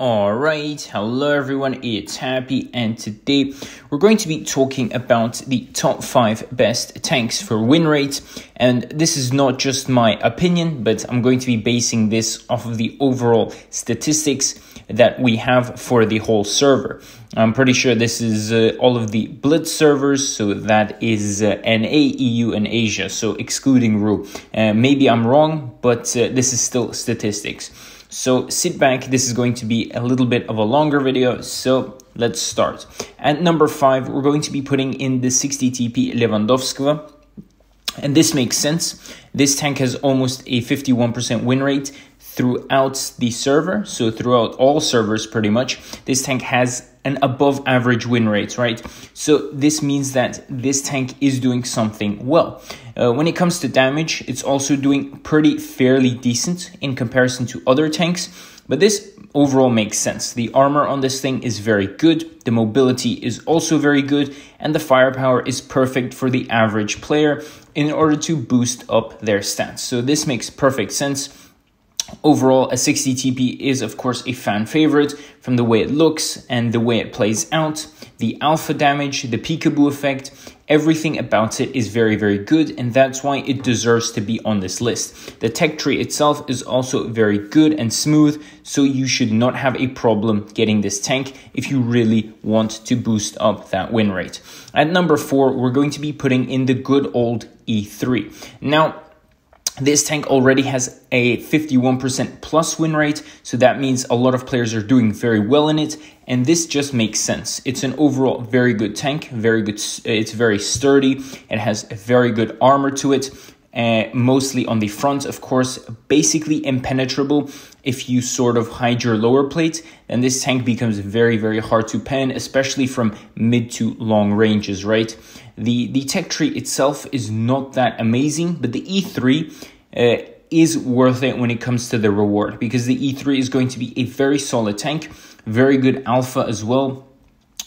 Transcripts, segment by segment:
Alright, hello everyone, it's Happy, and today we're going to be talking about the top 5 best tanks for win rate. And this is not just my opinion, but I'm going to be basing this off of the overall statistics that we have for the whole server. I'm pretty sure this is all of the Blitz servers, so that is NA, EU, and Asia, so excluding RU. Maybe I'm wrong, but this is still statistics. So sit back, this is going to be a little bit of a longer video, so let's start. At number 5, we're going to be putting in the 60 TP Lewandowski, and this makes sense. This tank has almost a 51% win rate throughout the server, so throughout all servers pretty much. This tank has an above average win rate, right? So this means that this tank is doing something well. When it comes to damage, it's also doing pretty fairly decent in comparison to other tanks, but this overall makes sense. The armor on this thing is very good, the mobility is also very good, and the firepower is perfect for the average player in order to boost up their stats. So this makes perfect sense. Overall, a 60 TP is of course a fan favorite from the way it looks and the way it plays out. The alpha damage, the peekaboo effect, everything about it is very, very good, and that's why it deserves to be on this list. The tech tree itself is also very good and smooth, so you should not have a problem getting this tank if you really want to boost up that win rate. At number 4, we're going to be putting in the good old E3. Now, this tank already has a 51% plus win rate, so that means a lot of players are doing very well in it, and this just makes sense. It's an overall very good tank, very good. It's very sturdy. It has a very good armor to it, mostly on the front, of course, basically impenetrable. If you sort of hide your lower plate, then this tank becomes very, very hard to pen, especially from mid to long ranges, right? The tech tree itself is not that amazing, but the E3 is worth it when it comes to the reward, because the E3 is going to be a very solid tank, very good alpha as well.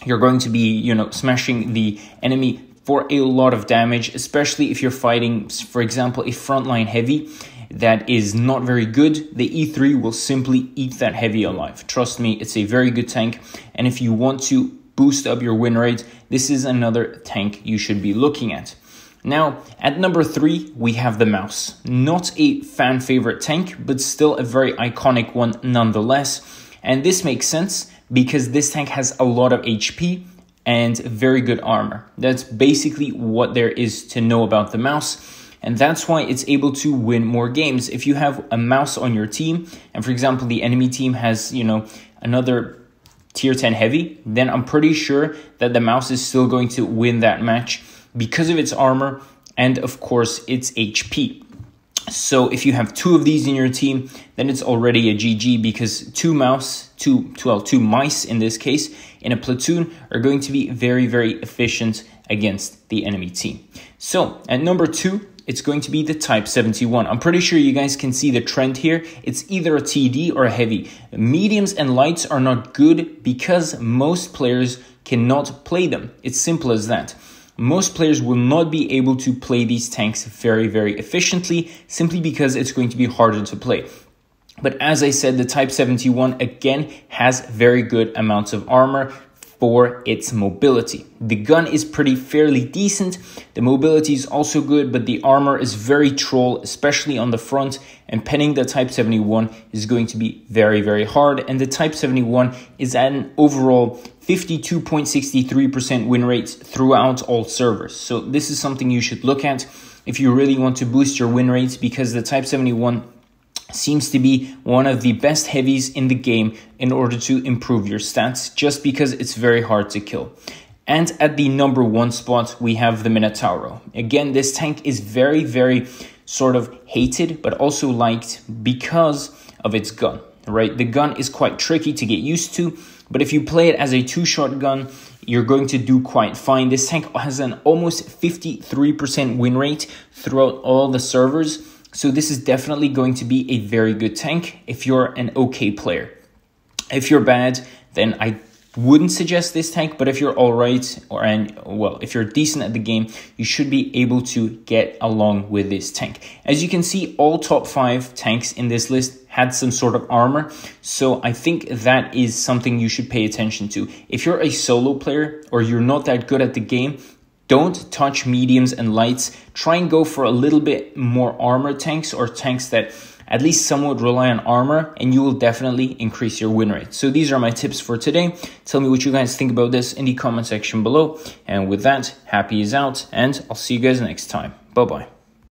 You're going to be, smashing the enemy for a lot of damage, especially if you're fighting, for example, a frontline heavy that is not very good. The E3 will simply eat that heavy alive. Trust me, it's a very good tank, and if you want to boost up your win rate, this is another tank you should be looking at. Now, at number 3, we have the mouse. Not a fan favorite tank, but still a very iconic one nonetheless. And this makes sense because this tank has a lot of HP and very good armor. That's basically what there is to know about the mouse. And that's why it's able to win more games. If you have a mouse on your team, and for example, the enemy team has, another tier 10 heavy, then I'm pretty sure that the mouse is still going to win that match because of its armor and of course its HP. So if you have 2 of these in your team, then it's already a GG, because 2 mice in this case in a platoon are going to be very, very efficient against the enemy team. So at number 2, it's going to be the Type 71. I'm pretty sure you guys can see the trend here. It's either a TD or a heavy. Mediums and lights are not good because most players cannot play them. It's simple as that. Most players will not be able to play these tanks very, very efficiently, simply because it's going to be harder to play. But as I said, the Type 71 again has very good amounts of armor for its mobility. The gun is fairly decent, the mobility is also good, but the armor is very troll, especially on the front, and penning the Type 71 is going to be very, very hard, and the Type 71 is at an overall 52.63% win rate throughout all servers. So this is something you should look at if you really want to boost your win rates, because the Type 71 seems to be one of the best heavies in the game in order to improve your stats, just because it's very hard to kill. And at the number 1 spot, we have the Minotauro. Again, this tank is very, very sort of hated, but also liked because of its gun, right? The gun is quite tricky to get used to, but if you play it as a 2-shot gun, you're going to do quite fine. This tank has an almost 53% win rate throughout all the servers. So this is definitely going to be a very good tank if you're an okay player. If you're bad, then I wouldn't suggest this tank, but if you're all right, if you're decent at the game, you should be able to get along with this tank. As you can see, all top 5 tanks in this list had some sort of armor, so I think that is something you should pay attention to. If you're a solo player or you're not that good at the game, don't touch mediums and lights. Try and go for a little bit more armor tanks, or tanks that at least somewhat rely on armor, and you will definitely increase your win rate. So these are my tips for today. Tell me what you guys think about this in the comment section below. And with that, Happy is out, and I'll see you guys next time. Bye-bye.